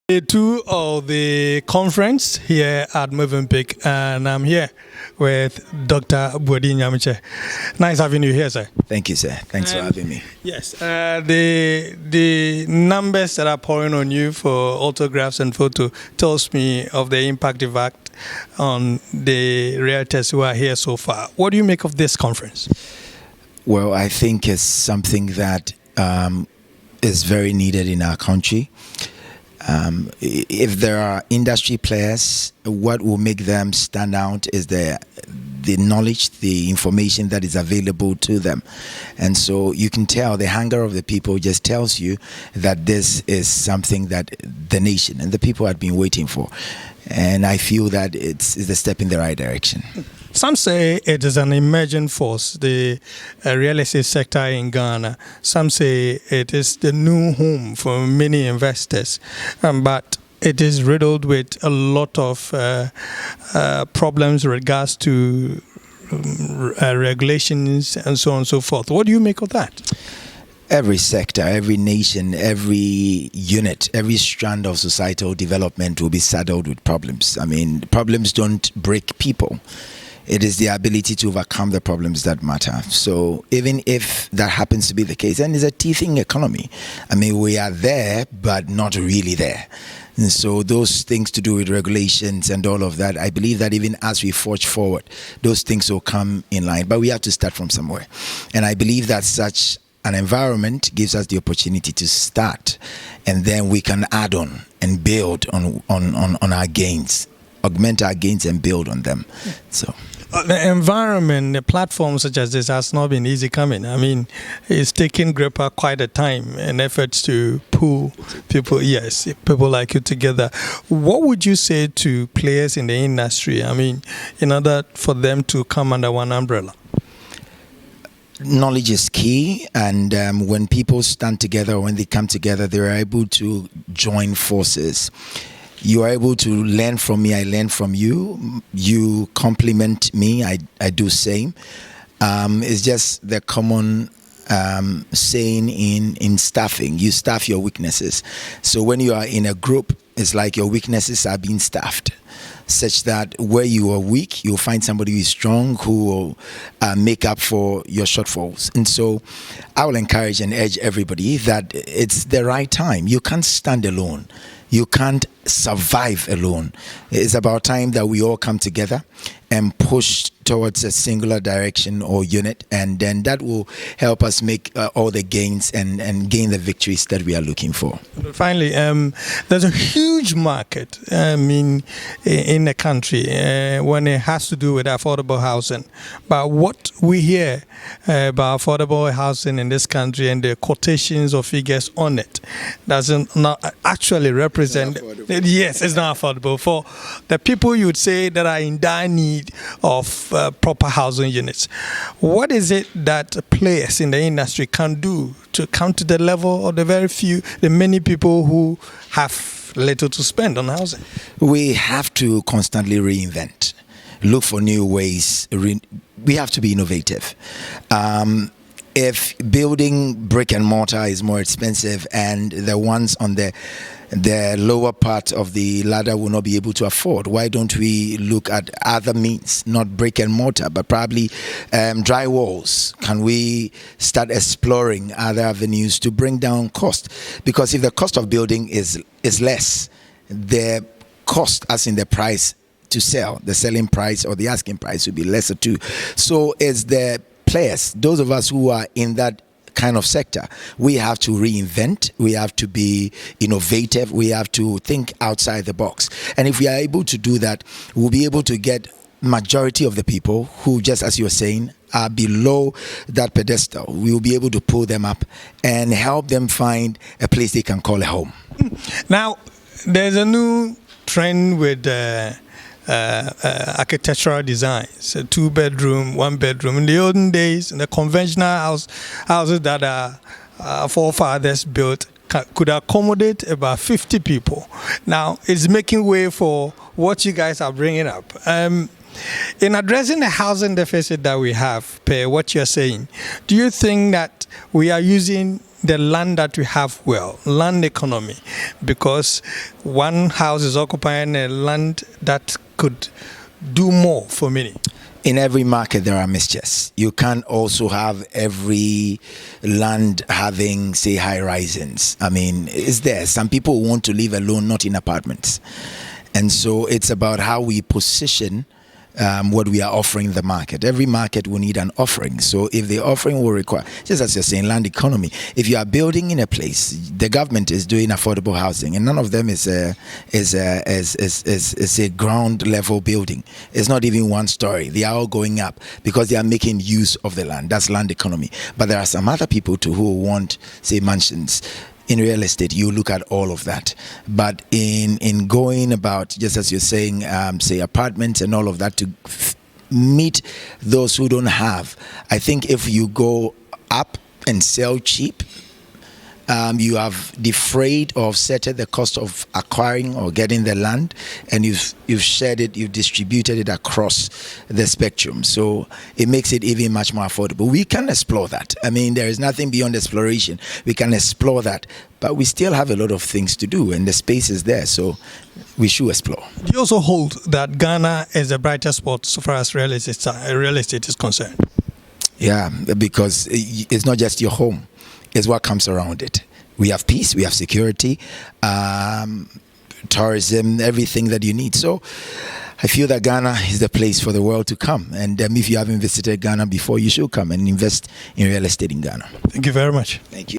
Day two of the conference here at Movenpick, and I'm here with Dr. Boadi Nyamekye. Nice having you here, sir. Thank you, sir. Thanks for having me. Yes, the numbers that are pouring on you for autographs and photo tells me of the impact you've had on the Realtors who are here so far. What do you make of this conference? Well, I think it's something that is very needed in our country. If there are industry players, what will make them stand out is the knowledge, the information that is available to them. And so you can tell the hunger of the people just tells you that this is something that the nation and the people had been waiting for. And I feel that it's a step in the right direction. Some say it is an emerging force, the real estate sector in Ghana. Some say it is the new home for many investors, but it is riddled with a lot of problems in regards to regulations and so on and so forth. What do you make of that? Every sector, every nation, every unit, every strand of societal development will be saddled with problems. I mean, problems don't break people. It is the ability to overcome the problems that matter. So even if that happens to be the case, and it's a teething economy. I mean, we are there, but not really there. And so those things to do with regulations and all of that, I believe that even as we forge forward, those things will come in line. But we have to start from somewhere. And I believe that such an environment gives us the opportunity to start, and then we can add on and build on our gains, augment our gains and build on them. So the environment, the platform such as this has not been easy coming. I mean, it's taken Gripper quite a time and efforts to pull people, people like you together. What would you say to players in the industry, I mean, in order for them to come under one umbrella? Knowledge is key, and when people stand together, when they come together, they're able to join forces. You are able to learn from me, I learn from you. You compliment me, I do same. It's just the common saying in staffing. You staff your weaknesses. So when you are in a group, it's like your weaknesses are being staffed, such that where you are weak, you'll find somebody who is strong who will make up for your shortfalls. And so I will encourage and urge everybody that it's the right time. You can't stand alone. You can't survive alone. It's about time that we all come together and push towards a singular direction or unit, and then that will help us make all the gains and gain the victories that we are looking for. Finally, there's a huge market, in the country when it has to do with affordable housing. But what we hear about affordable housing in this country and the quotations of figures on it doesn't not actually represent. Yes, it's not affordable for the people you would say that are in dire need of proper housing units. What is it that players in the industry can do to come to the level of the many people who have little to spend on housing? We have to constantly reinvent, look for new ways. We have to be innovative. If building brick and mortar is more expensive and the ones on the lower part of the ladder will not be able to afford, why don't we look at other means, not brick and mortar, but probably dry walls? Can we start exploring other avenues to bring down cost? Because if the cost of building is less, the cost, as in the price to sell, the selling price or the asking price, will be lesser too. So it's the players, those of us who are in that kind of sector, we have to reinvent, we have to be innovative, we have to think outside the box. And if we are able to do that, we'll be able to get majority of the people who, just as you're saying, are below that pedestal. We will be able to pull them up and help them find a place they can call a home. Now, there's a new trend with architectural designs, a 2-bedroom, 1-bedroom. In the olden days, in the conventional houses that our forefathers built could accommodate about 50 people. Now, it's making way for what you guys are bringing up. In addressing the housing deficit that we have, per what you're saying, do you think that we are using the land that we have well, land economy, because one house is occupying a land that could do more for many. In every market, there are mixtures. You can't also have every land having, say, high risings. I mean, it's there. Some people want to live alone, not in apartments. And so it's about how we position what we are offering the market. Every market will need an offering. So if the offering will require, just as you're saying, land economy, if you are building in a place, the government is doing affordable housing, and none of them is a ground level building. It's not even one story. They are all going up because they are making use of the land. That's land economy. But there are some other people too who want, say, mansions. In real estate, you look at all of that. But in going about, just as you're saying, say apartments and all of that to meet those who don't have, I think if you go up and sell cheap, you have defrayed or offset the cost of acquiring or getting the land, and you've shared it, you've distributed it across the spectrum. So it makes it even much more affordable. We can explore that. I mean, there is nothing beyond exploration. We can explore that, but we still have a lot of things to do, and the space is there. So we should explore. Do you also hold that Ghana is the brightest spot so far as real estate is concerned? Yeah, because it's not just your home. It's what comes around it. We have peace, we have security, tourism, everything that you need. So I feel that Ghana is the place for the world to come. And if you haven't visited Ghana before, you should come and invest in real estate in Ghana. Thank you very much. Thank you.